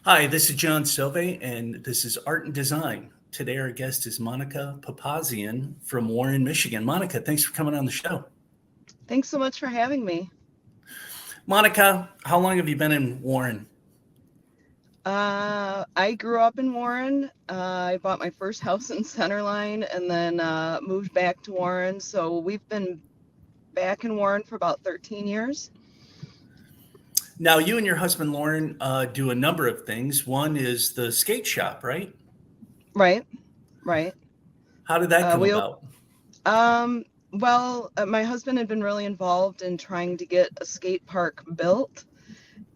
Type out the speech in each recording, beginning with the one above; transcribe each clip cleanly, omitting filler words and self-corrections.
Hi, this is John Sauve, and this is Art and Design. Today, our guest is Monica Papasian from Warren, Michigan. Monica, thanks for coming on the show. Thanks so much for having me. Monica, how long have you been in Warren? I grew up in Warren. I bought my first house in Centerline and then moved back to Warren. So we've been back in Warren for about 13 years. Now, you and your husband Lauren do a number of things. One is the skate shop, right? Right, right. How did that come We about? um well, my husband had been really involved in trying to get a skate park built,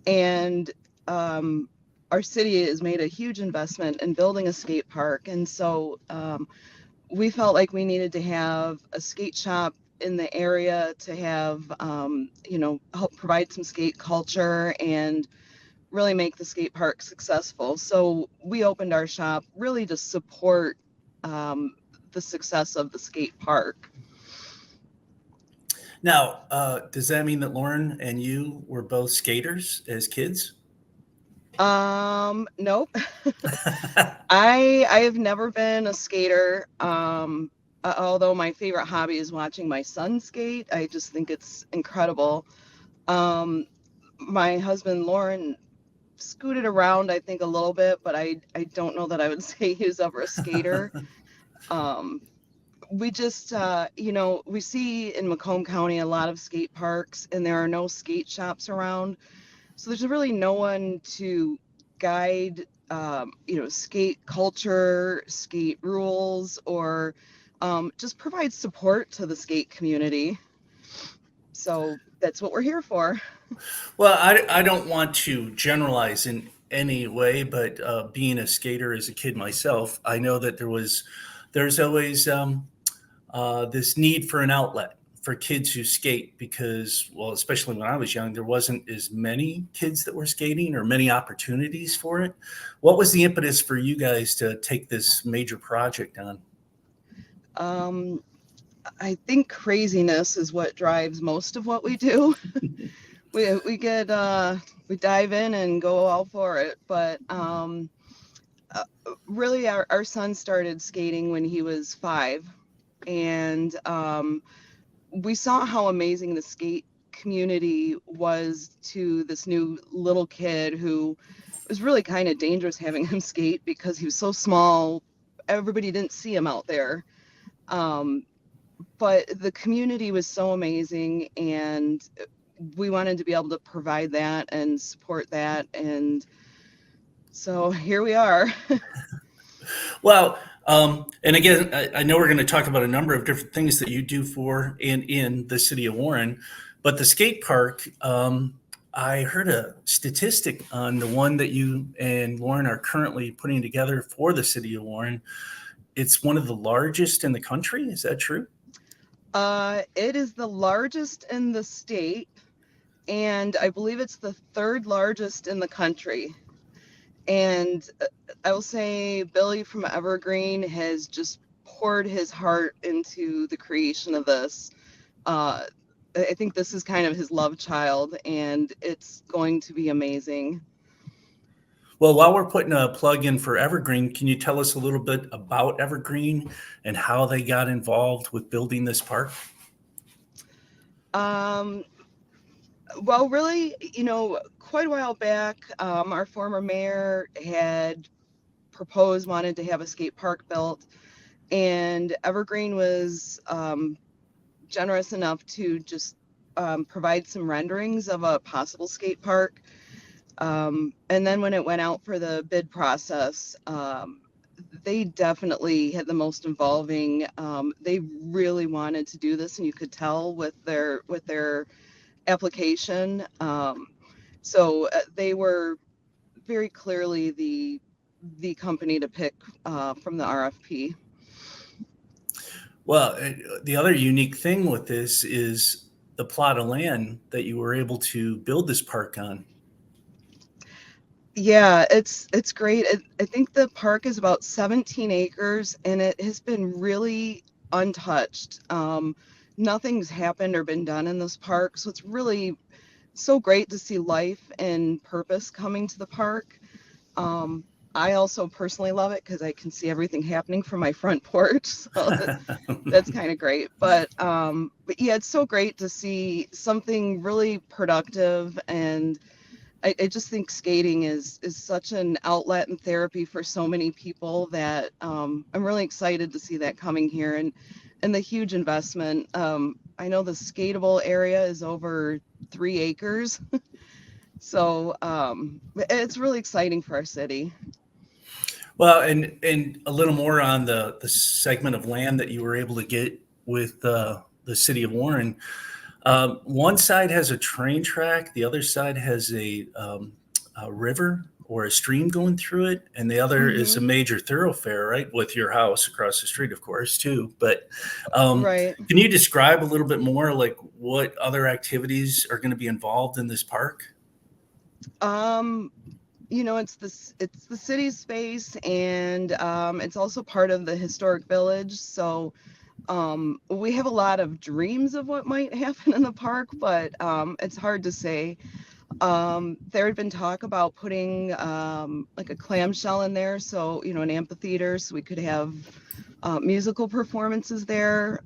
and um, our city has made a huge investment in building a skate park, and so we felt like we needed to have a skate shop in the area to have, help provide some skate culture and really make the skate park successful. So we opened our shop really to support the success of the skate park. Now, does that mean that Lauren and you were both skaters as kids? Nope. I have never been a skater. Although my favorite hobby is watching my son skate. I just think it's incredible. Um, my husband Lauren scooted around, I think, a little bit, but I don't know that I would say he was ever a skater. Um, we just, we see in Macomb County a lot of skate parks, and there are no skate shops around. So there's really no one to guide, skate culture, skate rules, or just provide support to the skate community. So that's what we're here for. Well, I don't want to generalize in any way, but being a skater as a kid myself, I know that there's always this need for an outlet for kids who skate because, well, especially when I was young, there wasn't as many kids that were skating or many opportunities for it. What was the impetus for you guys to take this major project on? Um, I think craziness is what drives most of what we do. We dive in and go all for it. But uh, really, our son started skating when he was 5, and we saw how amazing the skate community was to this new little kid who was really kind of dangerous having him skate because he was so small. Everybody didn't see him out there. Um, but the community was so amazing, and we wanted to be able to provide that and support that. And so here we are. Well, and again, I know we're going to talk about a number of different things that you do for and in the city of Warren, but the skate park, I heard a statistic on the one that you and Lauren are currently putting together for the city of Warren. It's one of the largest in the country. Is that true? It is the largest in the state, and I believe it's the third largest in the country. And I will say Billy from Evergreen has just poured his heart into the creation of this. Uh, I think this is kind of his love child, and it's going to be amazing. Well, while we're putting a plug in for Evergreen, can you tell us a little bit about Evergreen and how they got involved with building this park? Um, well, really, quite a while back, our former mayor had proposed, wanted to have a skate park built, and Evergreen was generous enough to just provide some renderings of a possible skate park. And then when it went out for the bid process, they definitely had the most involving. They really wanted to do this, and you could tell with their application. So they were very clearly the company to pick from the RFP. Well, the other unique thing with this is the plot of land that you were able to build this park on. Yeah, it's great. I think the park is about 17 acres, and it has been really untouched. Nothing's happened or been done in this park, so it's really so great to see life and purpose coming to the park. Um, I also personally love it because I can see everything happening from my front porch, so that's kind of great. But yeah, it's so great to see something really productive, and I just think skating is such an outlet and therapy for so many people that I'm really excited to see that coming here, and the huge investment. I know the skatable area is over 3 acres, so it's really exciting for our city. Well, and a little more on the segment of land that you were able to get with the city of Warren. One side has a train track, the other side has a river or a stream going through it, and the other is a Hmm. major thoroughfare, right, with your house across the street, of course, too. But Right. can you describe a little bit more, like what other activities are going to be involved in this park? Um, it's the city space, and it's also part of the historic village. So we have a lot of dreams of what might happen in the park, but it's hard to say. There had been talk about putting like a clamshell in there, so an amphitheater, so we could have musical performances there.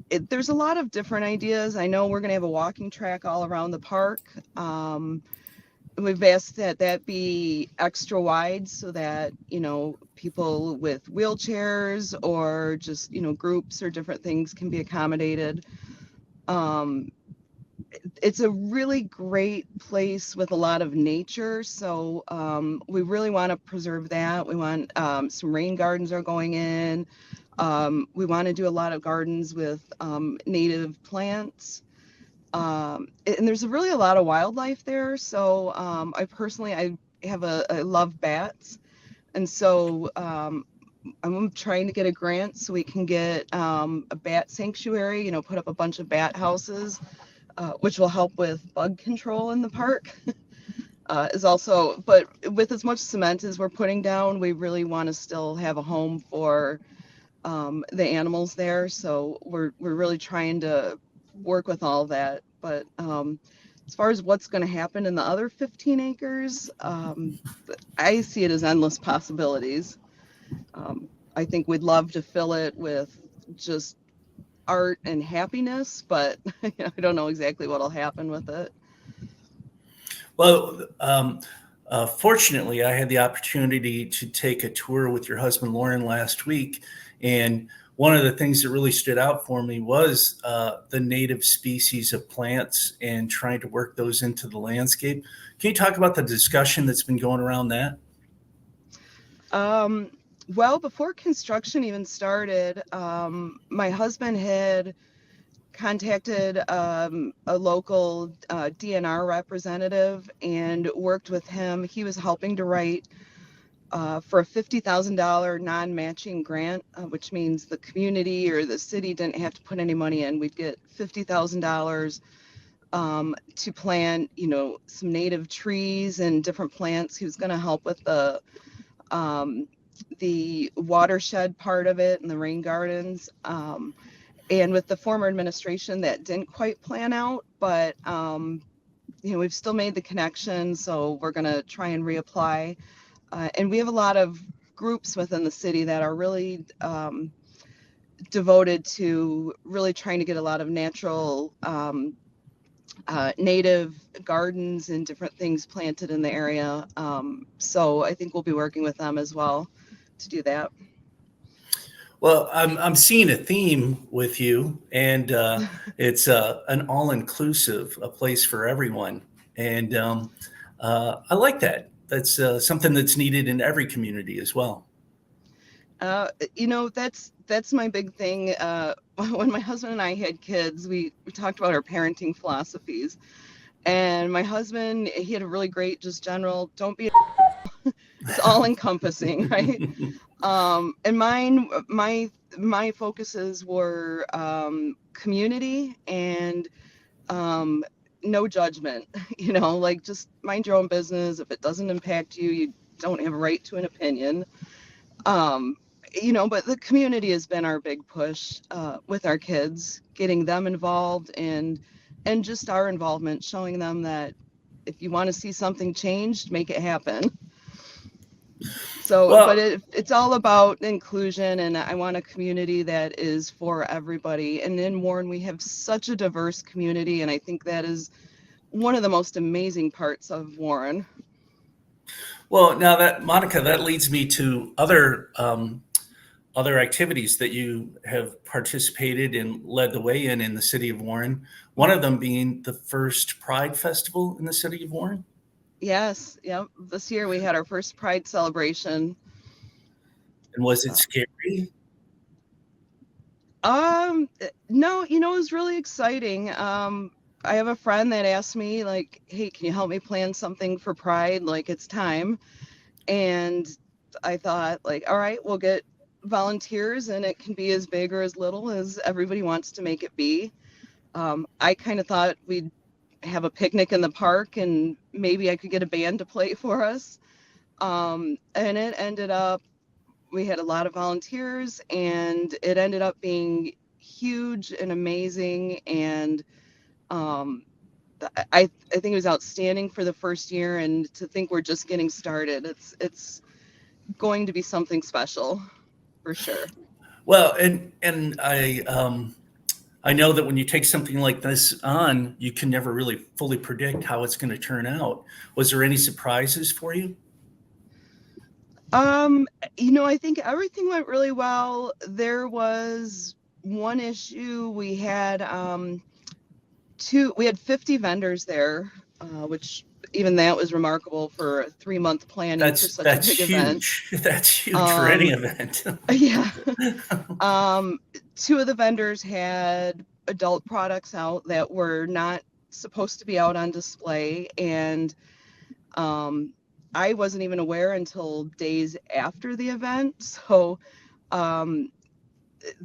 There's a lot of different ideas. I know we're going to have a walking track all around the park. Um, we've asked that that be extra wide so that people with wheelchairs or just groups or different things can be accommodated. Um, it's a really great place with a lot of nature, so we really want to preserve that. We want some rain gardens are going in. We want to do a lot of gardens with native plants. And there's really a lot of wildlife there. So I have I love bats, and so I'm trying to get a grant so we can get a bat sanctuary. Put up a bunch of bat houses, which will help with bug control in the park. Is also, but with as much cement as we're putting down, we really want to still have a home for the animals there. So we're really trying to work with all that. But as far as what's going to happen in the other 15 acres, I see it as endless possibilities. Um, I think we'd love to fill it with just art and happiness, but I don't know exactly what'll happen with it. Well, fortunately, I had the opportunity to take a tour with your husband, Lauren, last week. And one of the things that really stood out for me was the native species of plants and trying to work those into the landscape. Can you talk about the discussion that's been going around that? Um, well, before construction even started, my husband had contacted a local DNR representative and worked with him. He was helping to write for a $50,000 non-matching grant, which means the community or the city didn't have to put any money in. We'd get $50,000 to plant, some native trees and different plants. He was going to help with um, the watershed part of it and the rain gardens. And with the former administration, that didn't quite plan out, but we've still made the connection, so we're going to try and reapply. And we have a lot of groups within the city that are really devoted to really trying to get a lot of natural native gardens and different things planted in the area. So I think we'll be working with them as well to do that. Well, I'm seeing a theme with you, and it's an all-inclusive, a place for everyone, and I like that. That's something that's needed in every community as well. That's my big thing. When my husband and I had kids, we talked about our parenting philosophies. And my husband, he had a really great, just general, don't be, it's all encompassing, right? And my focuses were community and um, no judgment, like just mind your own business. If it doesn't impact you, you don't have a right to an opinion. Um, but the community has been our big push with our kids, getting them involved and just our involvement, showing them that if you want to see something changed, make it happen. So, but Well, it's all about inclusion, and I want a community that is for everybody. And in Warren, we have such a diverse community, and I think that is one of the most amazing parts of Warren. well, now that Monica, that leads me to other activities that you have participated and led the way in the city of Warren. One of them being the first Pride Festival in the city of Warren. Yes, yep. This year we had our first Pride celebration. And was it Uh, scary? no, it was really exciting. I have a friend that asked me, like, hey, can you help me plan something for Pride? Like, it's time. And I thought, like, all right, we'll get volunteers, and it can be as big or as little as everybody wants to make it be. I kind of thought we'd have a picnic in the park, and maybe I could get a band to play for us. And it ended up, we had a lot of volunteers, and it ended up being huge and amazing. And um, I think it was outstanding for the first year, and to think we're just getting started. It's going to be something special for sure. Well, and I know that when you take something like this on, you can never really fully predict how it's going to turn out. Was there any surprises for you? Um, I think everything went really well. There was one issue. We had 50 vendors there, which even that was remarkable for 3-month planning for such a That's big event. huge. That's huge for any Um, event. yeah. Um, Two of the vendors had adult products out that were not supposed to be out on display, and um, I wasn't even aware until days after the event. So um,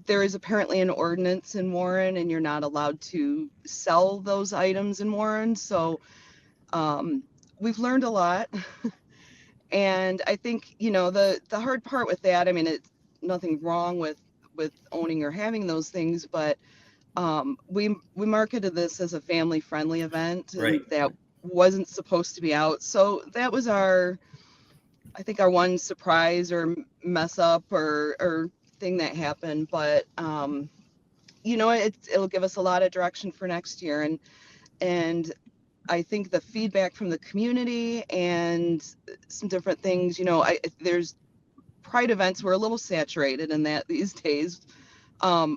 there is apparently an ordinance in Warren, and you're not allowed to sell those items in Warren. So um, we've learned a lot, and I think the hard part with that. I mean, it's nothing wrong with owning or having those things, but we marketed this as a family friendly event, Right. and that wasn't supposed to be out. So that was I think our one surprise or mess up or thing that happened. But it'll give us a lot of direction for next year, and I think the feedback from the community and some different things. There's pride events were a little saturated in that these days,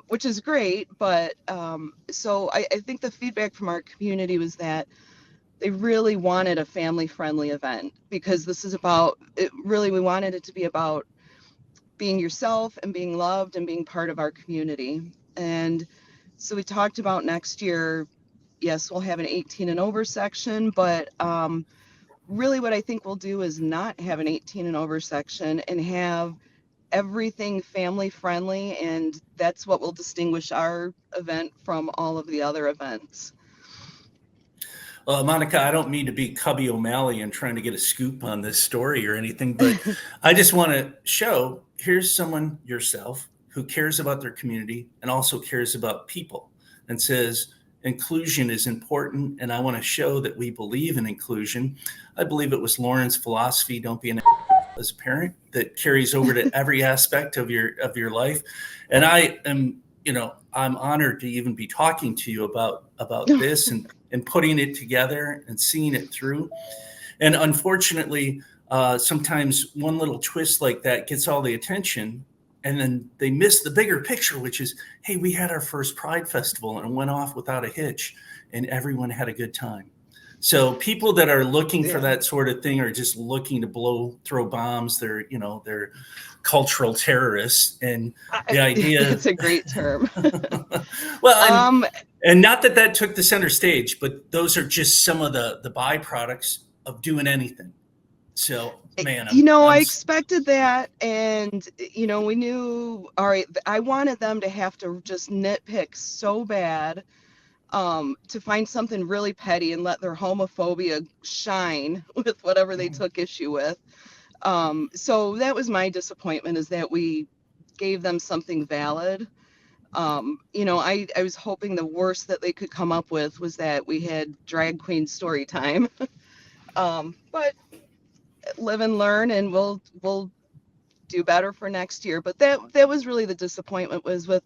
which is great. But so I think the feedback from our community was that they really wanted a family friendly event, because this is about it. Really, we wanted it to be about being yourself and being loved and being part of our community. And so we talked about next year. Yes, we'll have an 18 and over section, but really what I think we'll do is not have an 18 and over section and have everything family friendly. And that's what will distinguish our event from all of the other events. Monica, I don't mean to be Cubby O'Malley and trying to get a scoop on this story or anything, but I just want to show here's someone, yourself, who cares about their community and also cares about people and says inclusion is important. And I want to show that we believe in inclusion. I believe it was Lauren's philosophy, don't be an as a parent, that carries over to every aspect of your life. And I'm honored to even be talking to you about this and putting it together and seeing it through. And unfortunately, sometimes one little twist like that gets all the attention, and then they miss the bigger picture, which is, hey, we had our first Pride Festival and went off without a hitch, and everyone had a good time. So people that are looking for Yeah. that sort of thing are just looking to throw bombs. They're cultural terrorists, and the idea. It's a great term. Well, um, and not that took the center stage, but those are just some of the byproducts of doing anything. So, man, I I'm expected that. And, we knew, all right, I wanted them to have to just nitpick so bad, to find something really petty and let their homophobia shine with whatever they took issue with. So that was my disappointment, is that we gave them something valid. I was hoping the worst that they could come up with was that we had drag queen story time. But live and learn, and we'll do better for next year. But that was really the disappointment, was with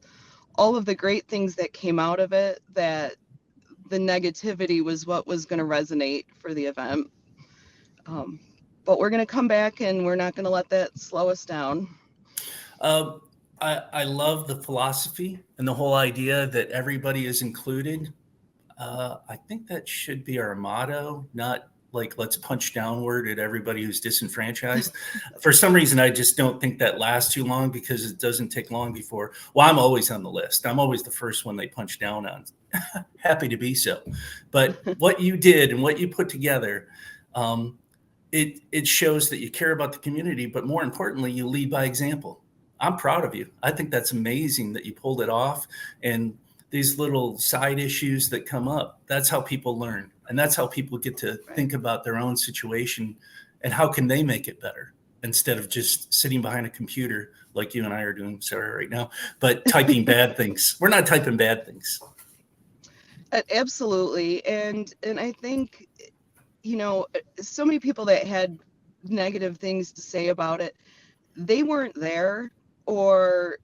all of the great things that came out of it, that the negativity was what was going to resonate for the event. Um, but we're going to come back, and we're not going to let that slow us down. Um, I love the philosophy and the whole idea that everybody is included. I think that should be our motto, not like let's punch downward at everybody who's disenfranchised. For some reason, I just don't think that lasts too long, because it doesn't take long before. Well, I'm always on the list. I'm always the first one they punch down on. Happy to be so. But what you did and what you put together, um, it shows that you care about the community, but more importantly, you lead by example. I'm proud of you. I think that's amazing that you pulled it off. And these little side issues that come up, that's how people learn. And that's how people get to think about their own situation and how can they make it better, instead of just sitting behind a computer like you and I are doing, Sarah, right now, but typing bad things. We're not typing bad things. Absolutely. And I think, so many people that had negative things to say about it, they weren't there, or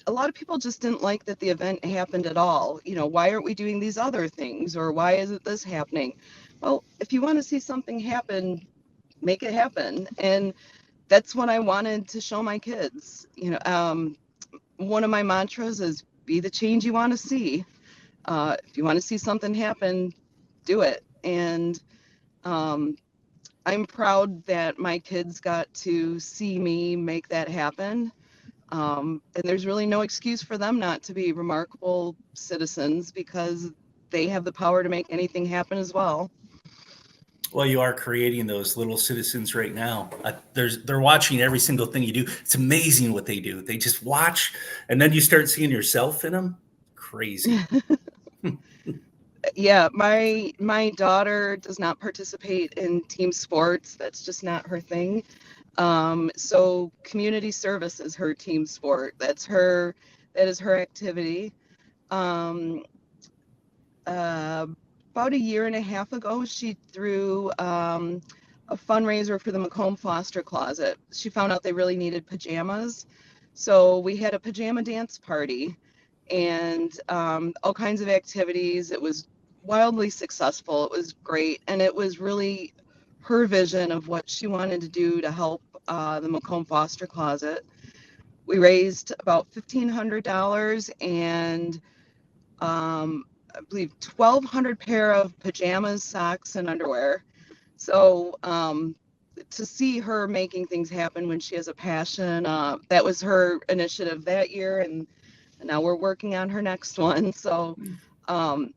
a lot of people just didn't like that the event happened at all. Why aren't we doing these other things, or why isn't this happening? Well, if you want to see something happen, make it happen. And that's what I wanted to show my kids. One of my mantras is be the change you want to see. If you want to see something happen, do it. And I'm proud that my kids got to see me make that happen. And there's really no excuse for them not to be remarkable citizens, because they have the power to make anything happen as well. Well, you are creating those little citizens right now. They're watching every single thing you do. It's amazing what they do. They just watch, and then you start seeing yourself in them. Crazy. Yeah, my daughter does not participate in team sports. That's just not her thing. So community service is her team sport. That is her activity. Um, uh, about a year and a half ago, she threw a fundraiser for the Macomb Foster Closet. She found out they really needed pajamas. So we had a pajama dance party, and all kinds of activities. It was wildly successful. It was great. And it was really her vision of what she wanted to do to help the Macomb Foster Closet. We raised about $1,500, and I believe 1,200 pair of pajamas, socks, and underwear. So to see her making things happen when she has a passion, that was her initiative that year, and now we're working on her next one. So um,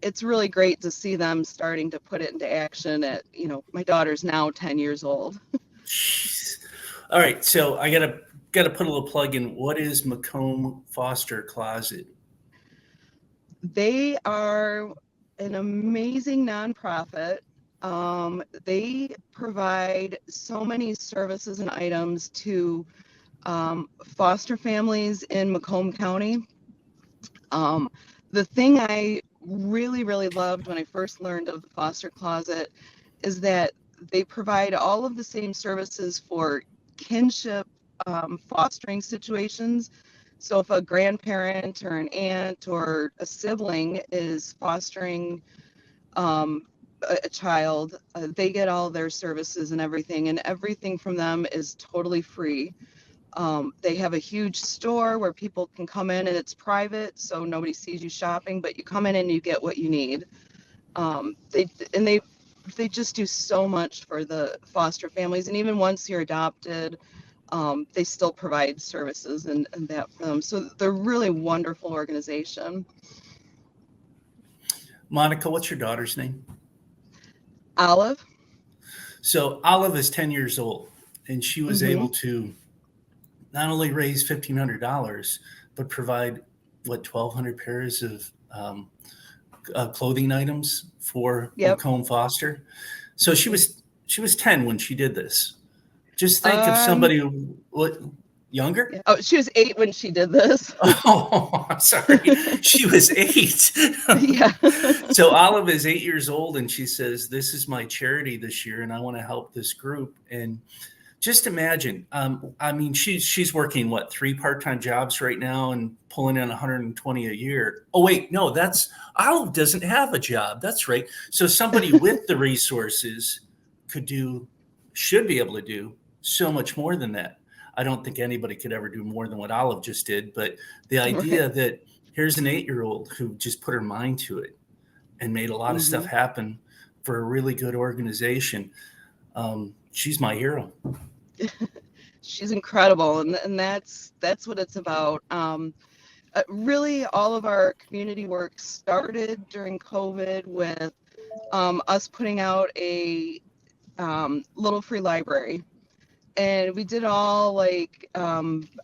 it's really great to see them starting to put it into action. My daughter's now 10 years old. Jeez. All right, so I gotta put a little plug in. What is Macomb Foster Closet? They are an amazing nonprofit. They provide so many services and items to foster families in Macomb County. The thing I really, really loved when I first learned of the Foster Closet is that they provide all of the same services for kinship fostering situations. So if a grandparent or an aunt or a sibling is fostering a child, they get all their services and everything from them is totally free. They have a huge store where people can come in, and it's private, so nobody sees you shopping, but you come in and you get what you need. They and they just do so much for the foster families, and even once you're adopted, they still provide services and that for them. So they're really wonderful organization. Monica, what's your daughter's name? Olive. So Olive is 10 years old, and she was Mm-hmm. able to not only raise $1,500, but provide 1,200 pairs of clothing items for Yep. Macomb Foster. So she was 10 when she did this. Just think if Um, somebody, what, Younger? Yeah. Oh, she was 8 when she did this. Oh, I'm sorry. She was 8. Yeah. So Olive is 8 years old, and she says, "This is my charity this year, and I want to help this group." And just imagine, I mean, she's working what, 3 part-time jobs right now and pulling in 120 a year. Oh wait, no, that's Olive doesn't have a job. That's right. So somebody with the resources could do, should be able to do so much more than that. I don't think anybody could ever do more than what Olive just did. But the Right. idea that here's an 8-year-old who just put her mind to it and made a lot of stuff Hmm. happen for a really good organization. She's my hero. She's incredible, and that's what it's about. Really, all of our community work started during COVID with us putting out a little free library. And we did all like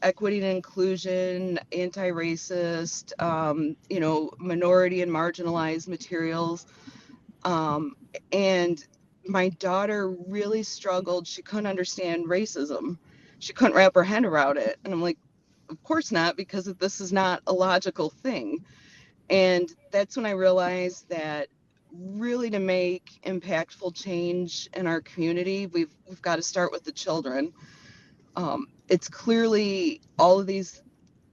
equity and inclusion, anti-racist, minority and marginalized materials. Um, and my daughter really struggled. She couldn't understand racism. She couldn't wrap her head around it. And I'm like, of course not, because this is not a logical thing. And that's when I realized that really to make impactful change in our community, we've got to start with the children. It's clearly all of these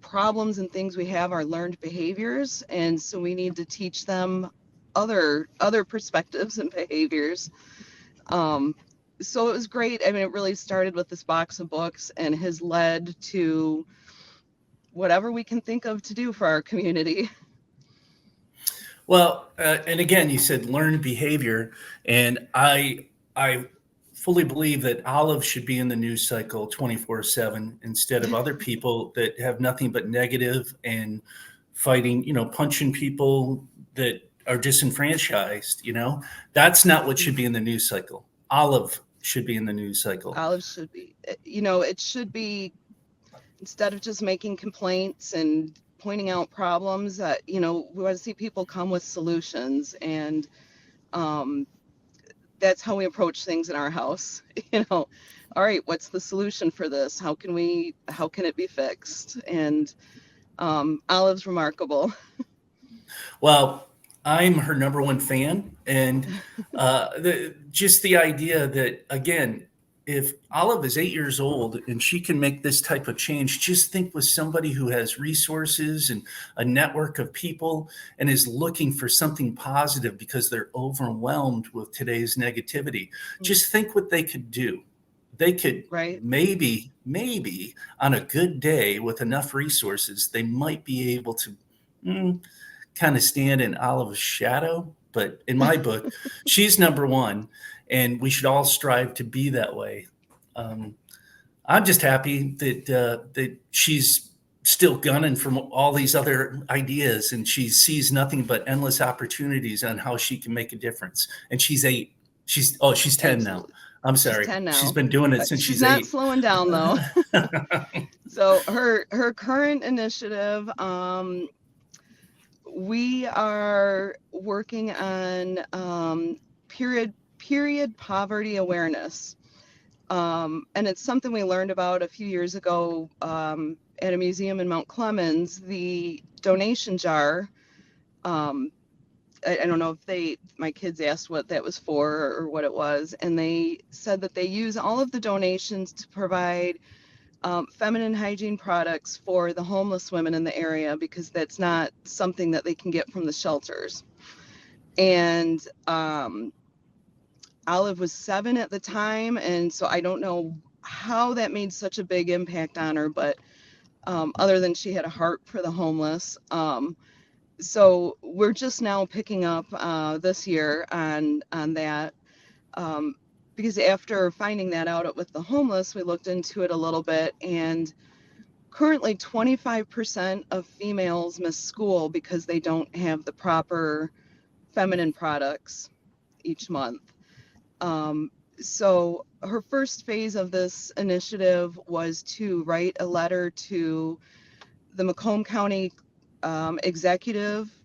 problems and things we have are learned behaviors, and so we need to teach them other perspectives and behaviors. Um, so it was great. I mean, it really started with this box of books and has led to whatever we can think of to do for our community. Well, and again, you said learned behavior, and I fully believe that Olive should be in the news cycle 24/7 instead of other people that have nothing but negative and fighting, punching people that are disenfranchised. That's not what should be in the news cycle. Olive should be in the news cycle. Olive should be, it should be, instead of just making complaints and pointing out problems, we want to see people come with solutions. And um, that's how we approach things in our house. All right, what's the solution for this? How can it be fixed? And Olive's remarkable. Well, I'm her number one fan, and just the idea that, again, if Olive is 8 years old and she can make this type of change, just think with somebody who has resources and a network of people and is looking for something positive because they're overwhelmed with today's negativity. Just think what they could do. They could Right. maybe on a good day with enough resources, they might be able to. mm, Kind of stand in Olive's shadow. But in my book, she's number one, and we should all strive to be that way. Um, I'm just happy that she's still gunning from all these other ideas, and she sees nothing but endless opportunities on how she can make a difference. And she's 8. She's 10 now. Absolutely. I'm She's sorry. 10 She's now. been doing it since She's she's not 8. slowing down though. So her current initiative, we are working on period poverty awareness. And it's something we learned about a few years ago at a museum in Mount Clemens. The donation jar. Um, I don't know if my kids asked what that was for or what it was, and they said that they use all of the donations to provide feminine hygiene products for the homeless women in the area because that's not something that they can get from the shelters. And Olive was 7 at the time, and so I don't know how that made such a big impact on her, but other than she had a heart for the homeless. So we're just now picking up this year on that. Um, because after finding that out with the homeless, we looked into it a little bit, and currently 25% of females miss school because they don't have the proper feminine products each month. Um, so her first phase of this initiative was to write a letter to the Macomb County executive,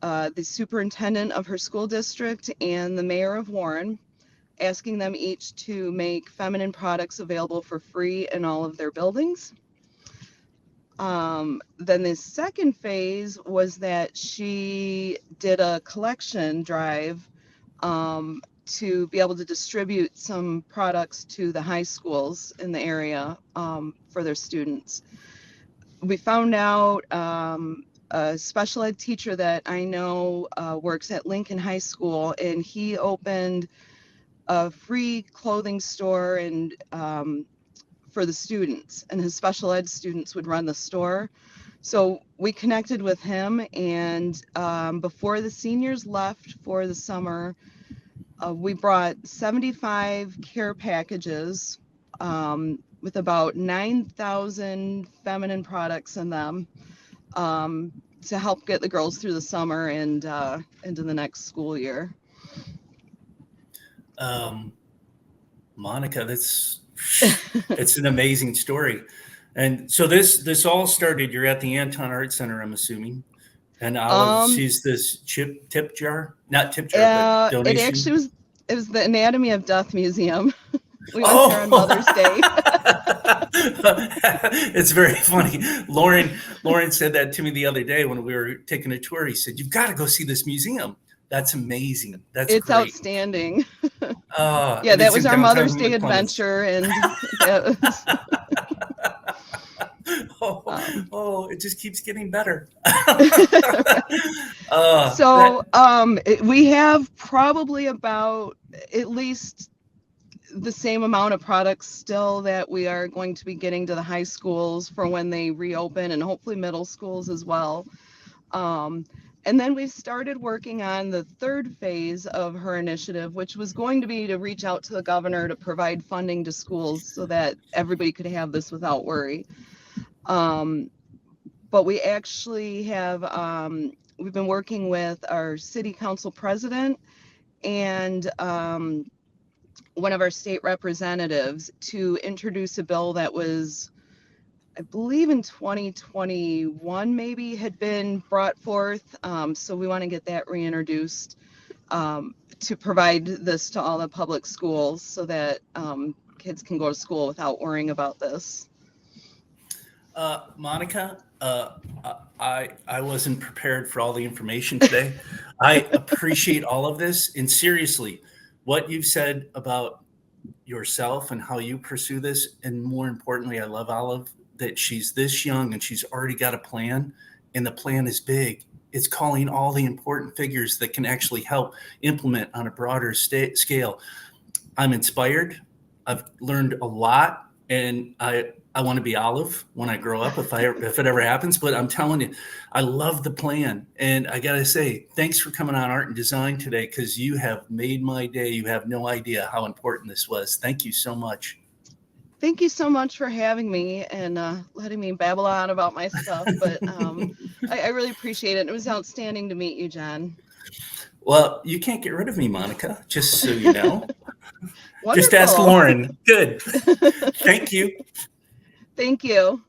the superintendent of her school district, and the mayor of Warren, asking them each to make feminine products available for free in all of their buildings. Then the second phase was that she did a collection drive to be able to distribute some products to the high schools in the area for their students. We found out a special ed teacher that I know works at Lincoln High School, and he opened a free clothing store and for the students, and his special ed students would run the store. So we connected with him, and before the seniors left for the summer, we brought 75 care packages with about 9,000 feminine products in them to help get the girls through the summer and into the next school year. Monica, it's an amazing story. And so this all started, you're at the Anton Art Center, I'm assuming. And Olive sees this tip jar, not tip jar, but donation. It actually was the Anatomy of Death Museum. We went there on Mother's Day. It's very funny. Lauren said that to me the other day when we were taking a tour. He said, "You've got to go see this museum. That's amazing. It's great. Outstanding." Yeah, that was our Mother's Day adventure, and it just keeps getting better. We have probably about at least the same amount of products still that we are going to be getting to the high schools for when they reopen, and hopefully middle schools as well. And then we started working on the third phase of her initiative, which was going to be to reach out to the governor to provide funding to schools so that everybody could have this without worry. But we actually have, we've been working with our city council president and one of our state representatives to introduce a bill that was, I believe in 2021 maybe, had been brought forth. So we want to get that reintroduced to provide this to all the public schools so that kids can go to school without worrying about this. Monica, I wasn't prepared for all the information today. I appreciate all of this. And seriously, what you've said about yourself and how you pursue this, and more importantly, I love Olive, that she's this young and she's already got a plan, and the plan is big. It's calling all the important figures that can actually help implement on a broader scale. I'm inspired. I've learned a lot, and I want to be Olive when I grow up, if it ever happens. But I'm telling you, I love the plan. And I got to say, thanks for coming on Art and Design today, because you have made my day. You have no idea how important this was. Thank you so much. Thank you so much for having me and letting me babble on about my stuff. But I really appreciate it. It was outstanding to meet you, John. Well, you can't get rid of me, Monica, just so you know. Wonderful. Just ask Lauren. Good. Thank you. Thank you.